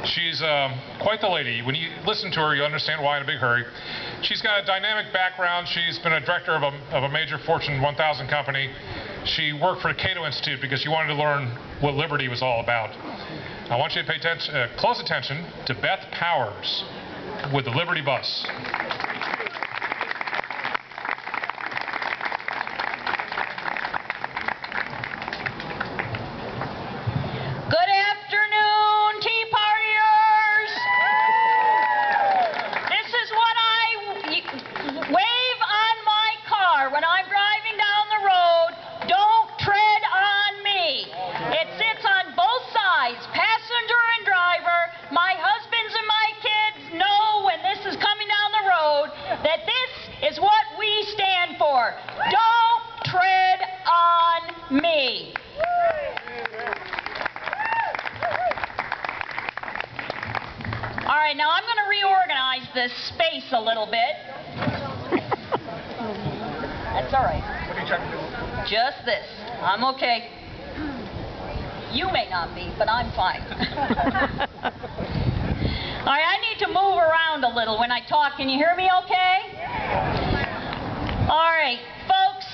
She's quite the lady. When you listen to her, you understand why in a big hurry. She's got a dynamic background. She's been a director of a major Fortune 1000 company. She worked for the Cato Institute because she wanted to learn what liberty was all about. I want you to pay close attention to Beth Powers with the Liberty Bus. Now I'm going to reorganize this space a little bit. That's all right. What are you trying to do? Just this. I'm okay. You may not be, but I'm fine. All right, I need to move around a little when I talk. Can you hear me okay? All right, folks.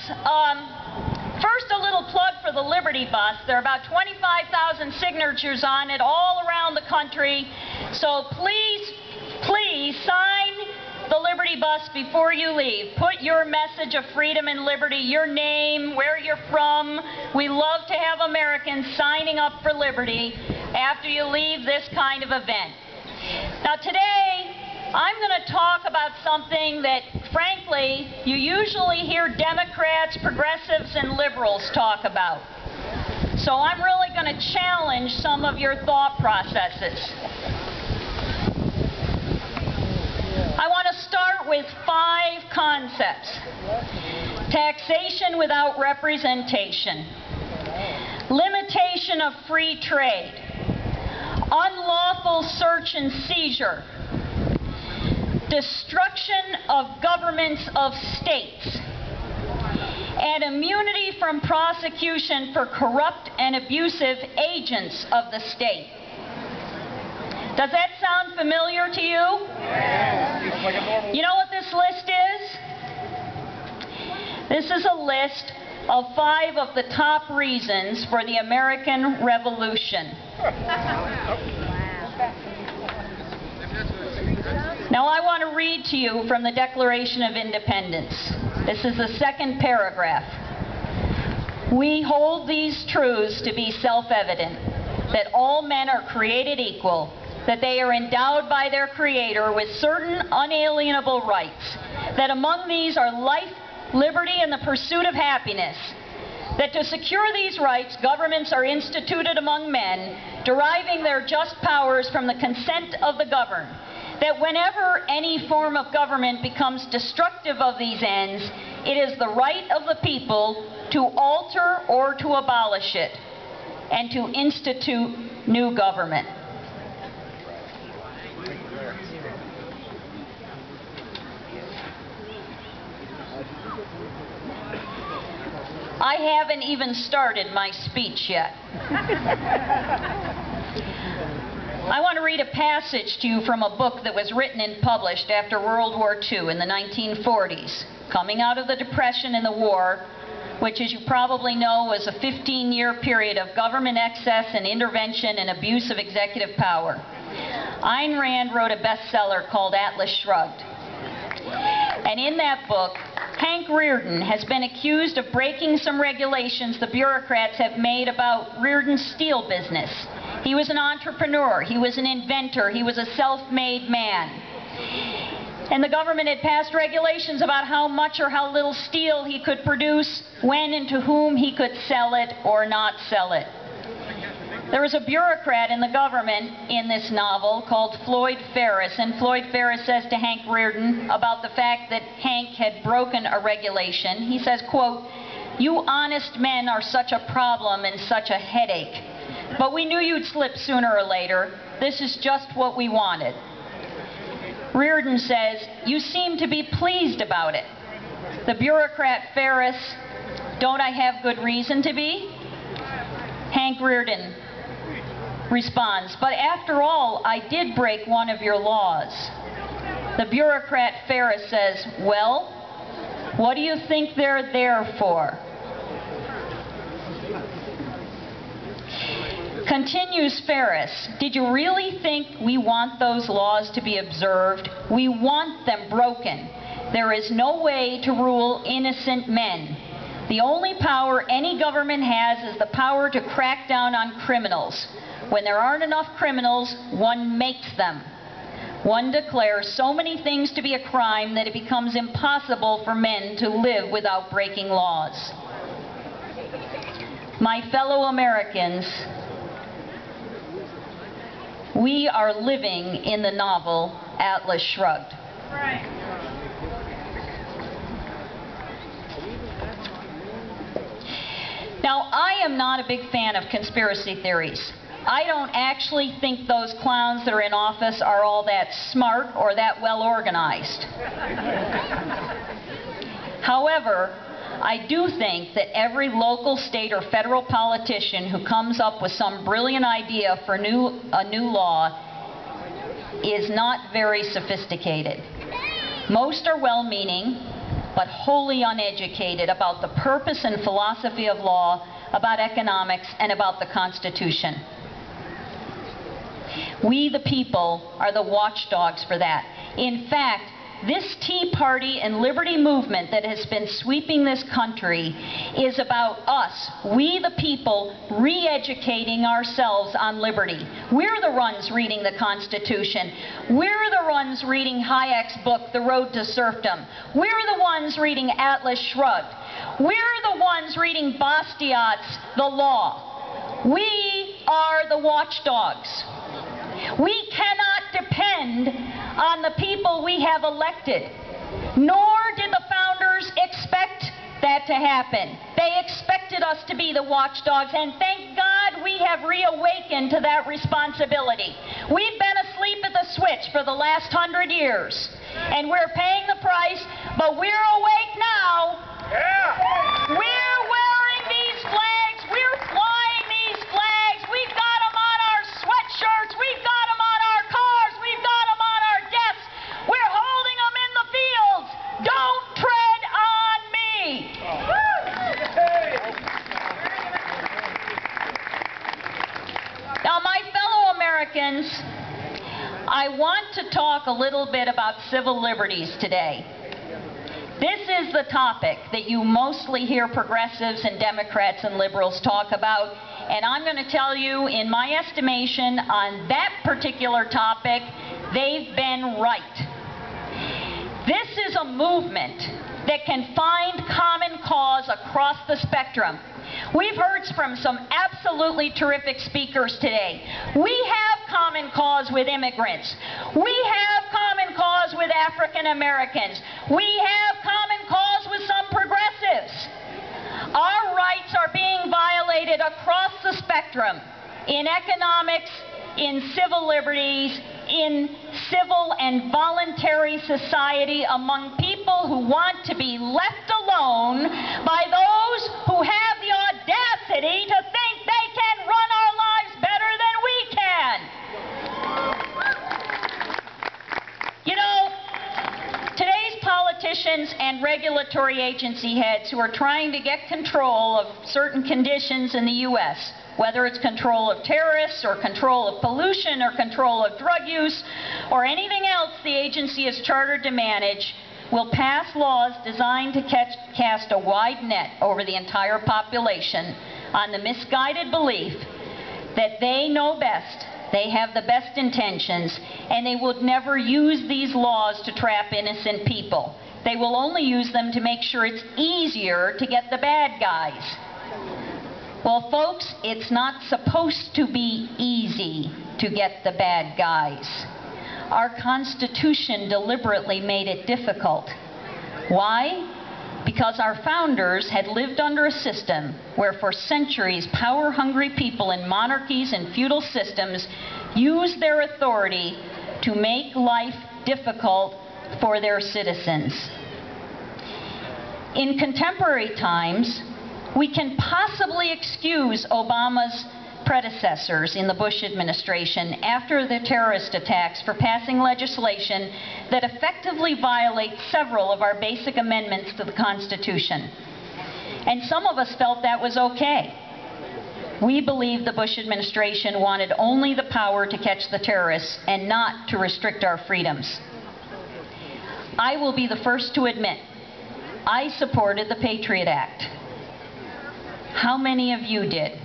First, a little plug for the Liberty Bus. There are about 25,000 signatures on it all around the country. So please sign the Liberty Bus before you leave. Put your message of freedom and liberty, your name, where you're from. We love to have Americans signing up for liberty after you leave this kind of event. Now today, I'm going to talk about something that, frankly, you usually hear Democrats, progressives, and liberals talk about. So I'm really going to challenge some of your thought processes. I want to start with 5 concepts. Taxation without representation. Limitation of free trade. Unlawful search and seizure. Destruction of governments of states, and immunity from prosecution for corrupt and abusive agents of the state. Does that sound familiar to you? You know what this list is? This is a list of 5 of the top reasons for the American Revolution. Now I want to read to you from the Declaration of Independence. This is the 2nd paragraph. We hold these truths to be self-evident, that all men are created equal, that they are endowed by their Creator with certain unalienable rights, that among these are life, liberty, and the pursuit of happiness, that to secure these rights, governments are instituted among men, deriving their just powers from the consent of the governed, that whenever any form of government becomes destructive of these ends, it is the right of the people to alter or to abolish it, and to institute new government. I haven't even started my speech yet. I want to read a passage to you from a book that was written and published after World War II in the 1940s, coming out of the Depression and the war, which, as you probably know, was a 15-year period of government excess and intervention and abuse of executive power. Ayn Rand wrote a bestseller called Atlas Shrugged. And in that book, Hank Rearden has been accused of breaking some regulations the bureaucrats have made about Rearden's steel business. He was an entrepreneur, he was an inventor, he was a self-made man. And the government had passed regulations about how much or how little steel he could produce, when and to whom he could sell it or not sell it. There was a bureaucrat in the government in this novel called Floyd Ferris, and Floyd Ferris says to Hank Rearden about the fact that Hank had broken a regulation, he says, quote, "You honest men are such a problem and such a headache. But we knew you'd slip sooner or later. This is just what we wanted." Rearden says, "You seem to be pleased about it." The bureaucrat Ferris, "Don't I have good reason to be?" Hank Rearden, responds, "But after all, I did break one of your laws." The bureaucrat Ferris says, "Well, what do you think they're there for?" Continues Ferris, "Did you really think we want those laws to be observed? We want them broken. There is no way to rule innocent men. The only power any government has is the power to crack down on criminals. When there aren't enough criminals, one makes them. One declares so many things to be a crime that it becomes impossible for men to live without breaking laws." My fellow Americans, we are living in the novel Atlas Shrugged. Right. Now, I am not a big fan of conspiracy theories. I don't actually think those clowns that are in office are all that smart or that well organized. However, I do think that every local, state, or federal politician who comes up with some brilliant idea for a new law is not very sophisticated. Most are well-meaning, but wholly uneducated about the purpose and philosophy of law, about economics, and about the Constitution. We, the people, are the watchdogs for that. In fact, this Tea Party and liberty movement that has been sweeping this country is about us, we the people, re-educating ourselves on liberty. We're the ones reading the Constitution. We're the ones reading Hayek's book, The Road to Serfdom. We're the ones reading Atlas Shrugged. We're the ones reading Bastiat's The Law. We are the watchdogs. We cannot depend on the people we have elected, nor did the founders expect that to happen. They expected us to be the watchdogs, and thank God we have reawakened to that responsibility. We've been asleep at the switch for the last 100 years, and we're paying the price, but we're awake now. Yeah. We're wearing these flags. We're flying these flags. We've got them on our sweatshirts. We've got them on our cars. We've got them on our desks. We're holding them in the fields. Don't tread on me. Now, my fellow Americans, I want to talk a little bit about civil liberties today. This is the topic that you mostly hear progressives and Democrats and liberals talk about, and I'm going to tell you, in my estimation, on that particular topic, they've been right. This is a movement that can find common cause across the spectrum. We've heard from some absolutely terrific speakers today. We have common cause with immigrants. We have common cause with African Americans. We have common cause with some progressives. Our rights are being violated across the spectrum, in economics, in civil liberties, in civil and voluntary society, among people who want to be left alone by those who have the audacity to think they can run our lives better than we can. You know, today's politicians and regulatory agency heads who are trying to get control of certain conditions in the U.S., whether it's control of terrorists or control of pollution or control of drug use or anything else the agency is chartered to manage, will pass laws designed to cast a wide net over the entire population on the misguided belief that they know best, they have the best intentions, and they would never use these laws to trap innocent people. They will only use them to make sure it's easier to get the bad guys. Well, folks, it's not supposed to be easy to get the bad guys. Our Constitution deliberately made it difficult. Why? Because our founders had lived under a system where for centuries power-hungry people in monarchies and feudal systems used their authority to make life difficult for their citizens. In contemporary times, we can possibly excuse Obama's predecessors in the Bush administration after the terrorist attacks for passing legislation that effectively violates several of our basic amendments to the Constitution. And some of us felt that was okay. We believe the Bush administration wanted only the power to catch the terrorists and not to restrict our freedoms. I will be the first to admit, I supported the Patriot Act. How many of you did?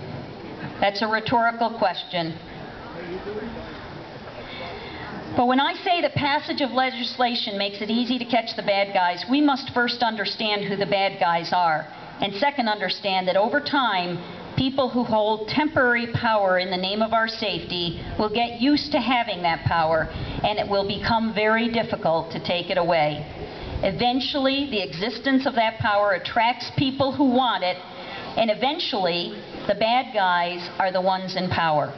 That's a rhetorical question. But when I say the passage of legislation makes it easy to catch the bad guys, we must first understand who the bad guys are. And second, understand that over time, people who hold temporary power in the name of our safety will get used to having that power, and it will become very difficult to take it away. Eventually, the existence of that power attracts people who want it, and eventually, the bad guys are the ones in power,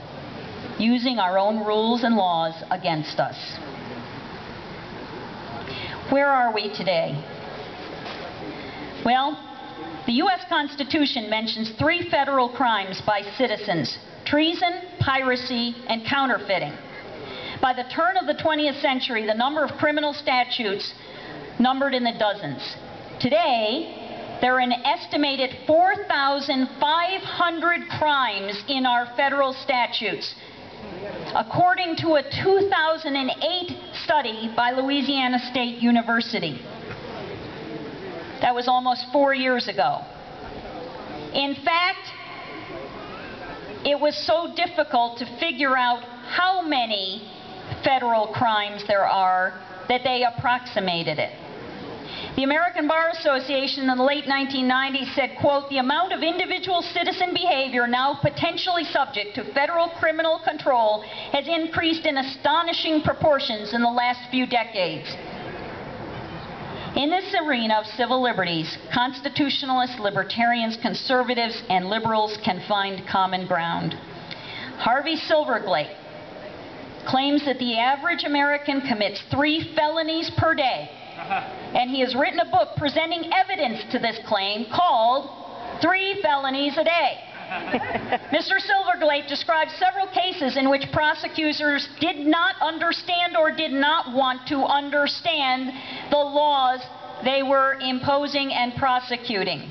using our own rules and laws against us. Where are we today? Well, the U.S. Constitution mentions 3 federal crimes by citizens: treason, piracy, and counterfeiting. By the turn of the 20th century, the number of criminal statutes numbered in the dozens. Today, there are an estimated 4,500 crimes in our federal statutes, according to a 2008 study by Louisiana State University. That was almost 4 years ago. In fact, it was so difficult to figure out how many federal crimes there are that they approximated it. The American Bar Association in the late 1990s said, quote, "The amount of individual citizen behavior now potentially subject to federal criminal control has increased in astonishing proportions in the last few decades." In this arena of civil liberties, constitutionalists, libertarians, conservatives, and liberals can find common ground. Harvey Silverglate claims that the average American commits 3 felonies per day. And he has written a book presenting evidence to this claim called 3 Felonies a Day. Mr. Silverglate describes several cases in which prosecutors did not understand or did not want to understand the laws they were imposing and prosecuting.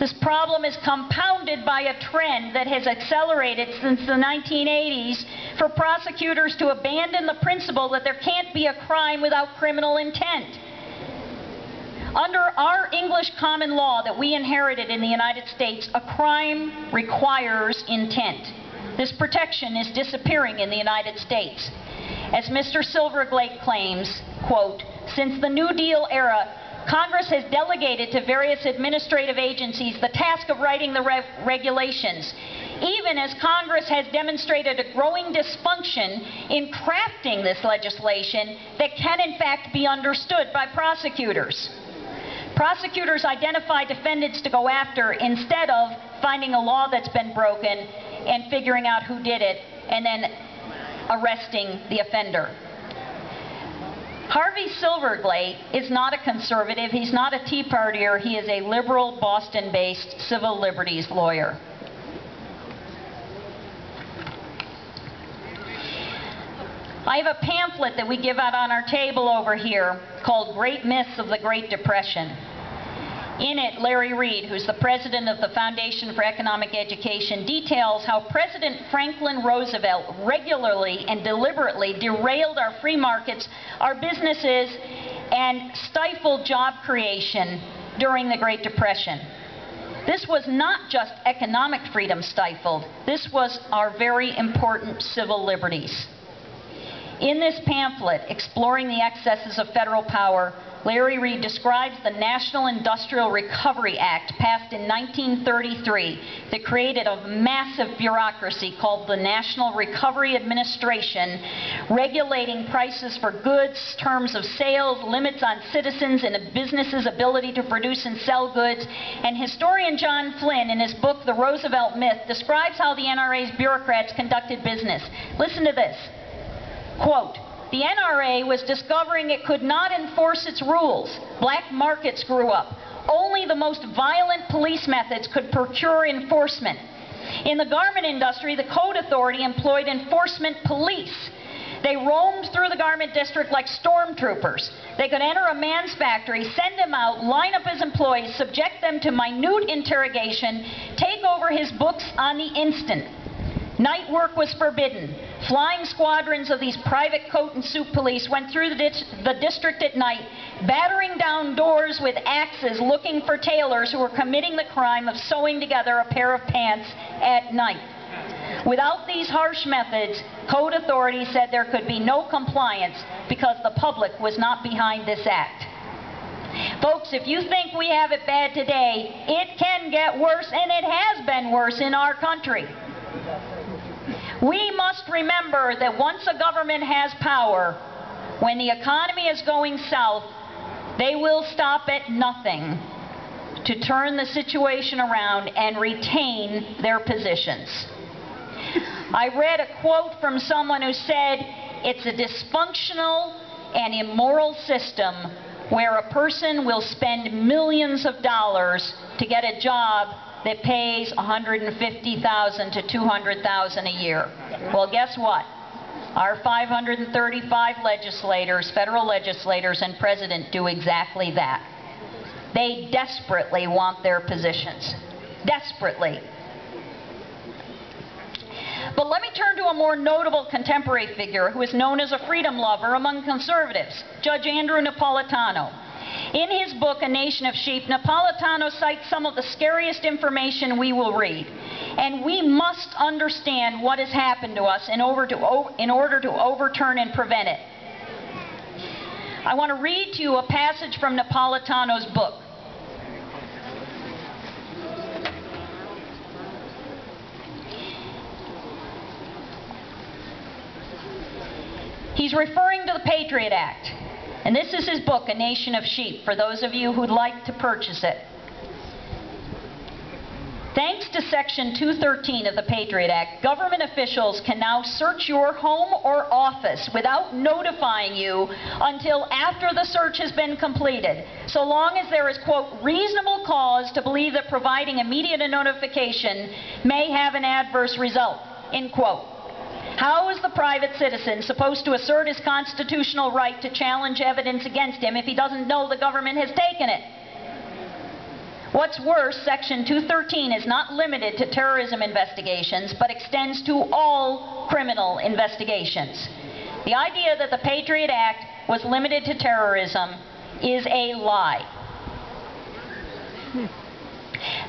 This problem is compounded by a trend that has accelerated since the 1980s for prosecutors to abandon the principle that there can't be a crime without criminal intent. Under our English common law that we inherited in the United States, a crime requires intent. This protection is disappearing in the United States. As Mr. Silverglate claims, quote, "Since the New Deal era, Congress has delegated to various administrative agencies the task of writing the regulations, even as Congress has demonstrated a growing dysfunction in crafting this legislation that can in fact be understood by prosecutors. Prosecutors identify defendants to go after instead of finding a law that's been broken and figuring out who did it and then arresting the offender." Harvey Silverglate is not a conservative, he's not a Tea Partier, he is a liberal, Boston-based civil liberties lawyer. I have a pamphlet that we give out on our table over here called Great Myths of the Great Depression. In it, Larry Reed, who's the president of the Foundation for Economic Education, details how President Franklin Roosevelt regularly and deliberately derailed our free markets, our businesses, and stifled job creation during the Great Depression. This was not just economic freedom stifled, this was our very important civil liberties. In this pamphlet, Exploring the Excesses of Federal Power, Larry Reed describes the National Industrial Recovery Act passed in 1933 that created a massive bureaucracy called the National Recovery Administration, regulating prices for goods, terms of sales, limits on citizens and businesses' ability to produce and sell goods. And historian John Flynn, in his book The Roosevelt Myth, describes how the NRA's bureaucrats conducted business. Listen to this. Quote, "The NRA was discovering it could not enforce its rules. Black markets grew up. Only the most violent police methods could procure enforcement. In the garment industry, the Code Authority employed enforcement police. They roamed through the garment district like stormtroopers. They could enter a man's factory, send him out, line up his employees, subject them to minute interrogation, take over his books on the instant. Night work was forbidden. Flying squadrons of these private coat and suit police went through the district at night, battering down doors with axes looking for tailors who were committing the crime of sewing together a pair of pants at night. Without these harsh methods, Code Authority said there could be no compliance because the public was not behind this act. Folks, if you think we have it bad today, it can get worse, and it has been worse in our country. We must remember that once a government has power, when the economy is going south, they will stop at nothing to turn the situation around and retain their positions. I read a quote from someone who said, "It's a dysfunctional and immoral system where a person will spend millions of dollars to get a job that pays $150,000 to $200,000 a year." Well, guess what? Our 535 legislators, federal legislators, and president do exactly that. They desperately want their positions. Desperately. But let me turn to a more notable contemporary figure who is known as a freedom lover among conservatives, Judge Andrew Napolitano. In his book, A Nation of Sheep, Napolitano cites some of the scariest information we will read. And we must understand what has happened to us in order to overturn and prevent it. I want to read to you a passage from Napolitano's book. He's referring to the Patriot Act. And this is his book, A Nation of Sheep, for those of you who'd like to purchase it. Thanks to Section 213 of the Patriot Act, government officials can now search your home or office without notifying you until after the search has been completed, so long as there is, quote, reasonable cause to believe that providing immediate notification may have an adverse result, end quote. How is the private citizen supposed to assert his constitutional right to challenge evidence against him if he doesn't know the government has taken it? What's worse, Section 213 is not limited to terrorism investigations, but extends to all criminal investigations. The idea that the Patriot Act was limited to terrorism is a lie.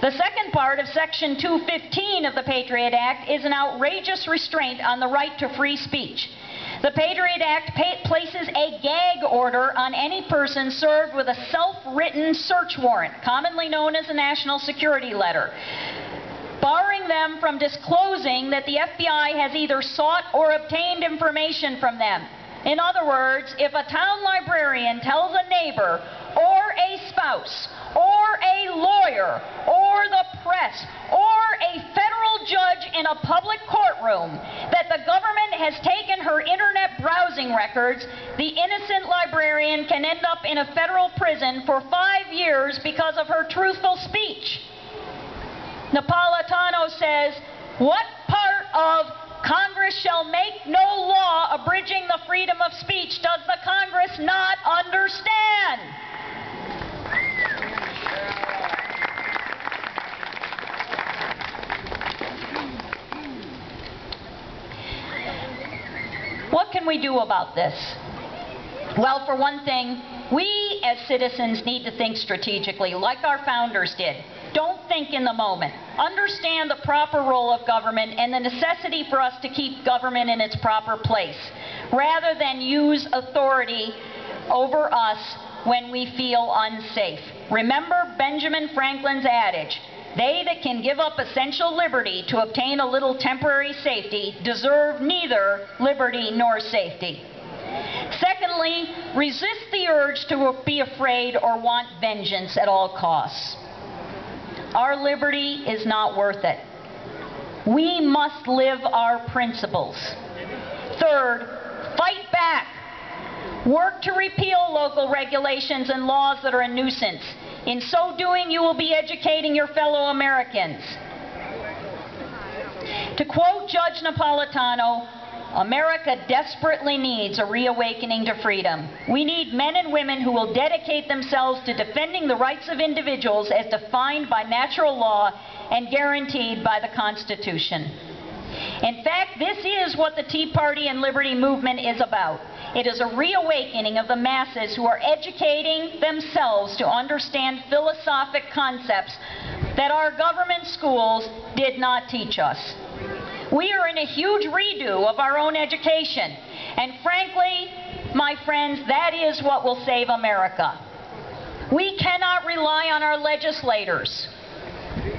The second part of Section 215 of the Patriot Act is an outrageous restraint on the right to free speech. The Patriot Act places a gag order on any person served with a self-written search warrant, commonly known as a national security letter, barring them from disclosing that the FBI has either sought or obtained information from them. In other words, if a town librarian tells a neighbor or a spouse or a lawyer or the press or a federal judge in a public courtroom that the government has taken her internet browsing records, the innocent librarian can end up in a federal prison for 5 years because of her truthful speech. Napolitano says, what part of Congress shall make no law abridging the freedom of speech does the Congress not understand? What can we do about this? Well, for one thing, we as citizens need to think strategically, like our founders did. Don't think in the moment. Understand the proper role of government and the necessity for us to keep government in its proper place, rather than use authority over us when we feel unsafe. Remember Benjamin Franklin's adage, they that can give up essential liberty to obtain a little temporary safety deserve neither liberty nor safety. Secondly, resist the urge to be afraid or want vengeance at all costs. Our liberty is not worth it. We must live our principles. Third, fight back. Work to repeal local regulations and laws that are a nuisance. In so doing, you will be educating your fellow Americans. To quote Judge Napolitano, America desperately needs a reawakening to freedom. We need men and women who will dedicate themselves to defending the rights of individuals as defined by natural law and guaranteed by the Constitution. In fact, this is what the Tea Party and Liberty Movement is about. It is a reawakening of the masses who are educating themselves to understand philosophic concepts that our government schools did not teach us. We are in a huge redo of our own education. And frankly, my friends, that is what will save America. We cannot rely on our legislators.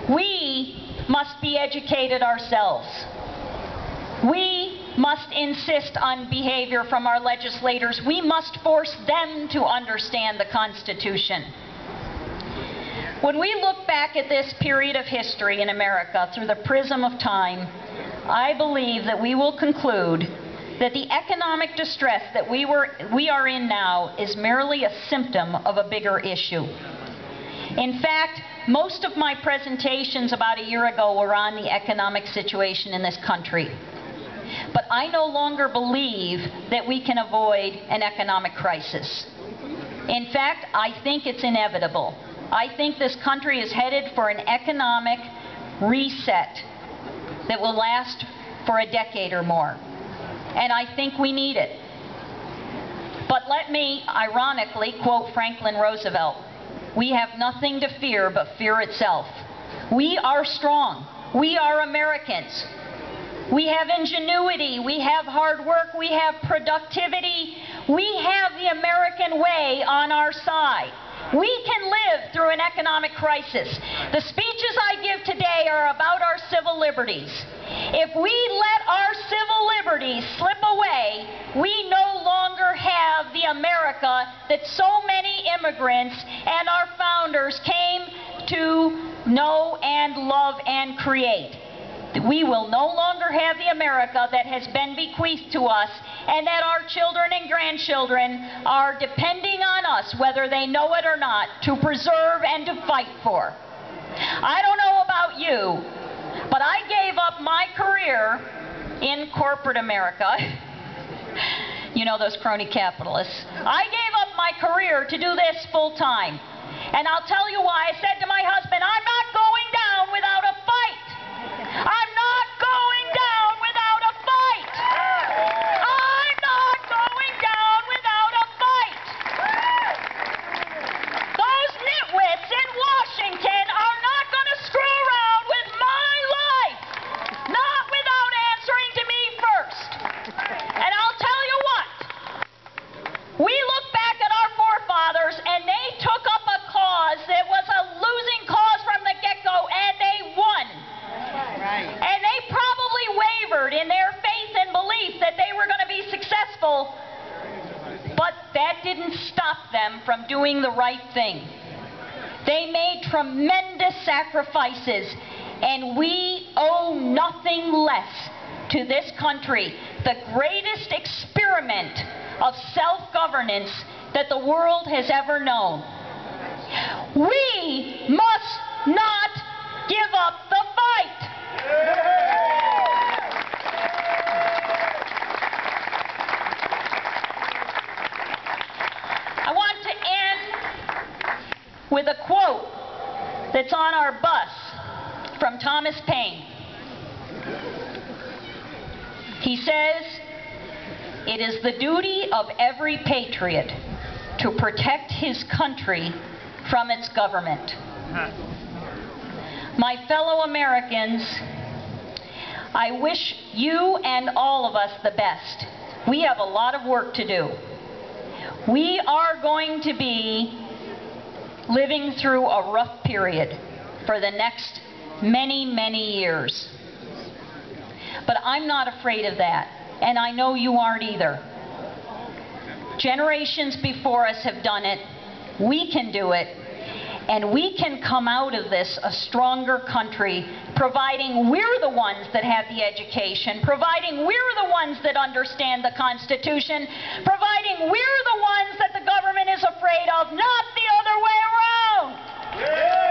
We must be educated ourselves. We must insist on behavior from our legislators. We must force them to understand the Constitution. When we look back at this period of history in America through the prism of time, I believe that we will conclude that the economic distress that we are in now is merely a symptom of a bigger issue. In fact, most of my presentations about a year ago were on the economic situation in this country. But I no longer believe that we can avoid an economic crisis. In fact, I think it's inevitable. I think this country is headed for an economic reset that will last for a decade or more. And I think we need it. But let me, ironically, quote Franklin Roosevelt, "We have nothing to fear but fear itself." We are strong. We are Americans. We have ingenuity. We have hard work. We have productivity. We have the American way on our side. We can live through an economic crisis. The speeches I give today are about our civil liberties. If we let our civil liberties slip away, we no longer have the America that so many immigrants and our founders came to know and love and create. We will no longer have the America that has been bequeathed to us and that our children and grandchildren are depending on us, whether they know it or not, to preserve and to fight for. I don't know about you, but I gave up my career in corporate America. You know, those crony capitalists. I gave up my career to do this full time. And I'll tell you why. I said to my husband, I'm not going down without a fight. I'm not going down without a fight. I'm not going down without a fight. Those nitwits in Washington are not going to screw around with my life. Not without answering to me first. And I'll tell you what. We look back at our forefathers and they took up a cause that was a losing cause from the get-go and they won. And they probably wavered in their faith and belief that they were going to be successful, but that didn't stop them from doing the right thing. They made tremendous sacrifices, and we owe nothing less to this country, the greatest experiment of self-governance that the world has ever known. We must not give up the fight. I want to end with a quote that's on our bus from Thomas Paine. He says, "It is the duty of every patriot to protect his country from its government." My fellow Americans, I wish you and all of us the best. We have a lot of work to do. We are going to be living through a rough period for the next many, many years. But I'm not afraid of that, and I know you aren't either. Generations before us have done it. We can do it. And we can come out of this a stronger country, providing we're the ones that have the education, providing we're the ones that understand the Constitution, providing we're the ones that the government is afraid of, not the other way around. Yeah.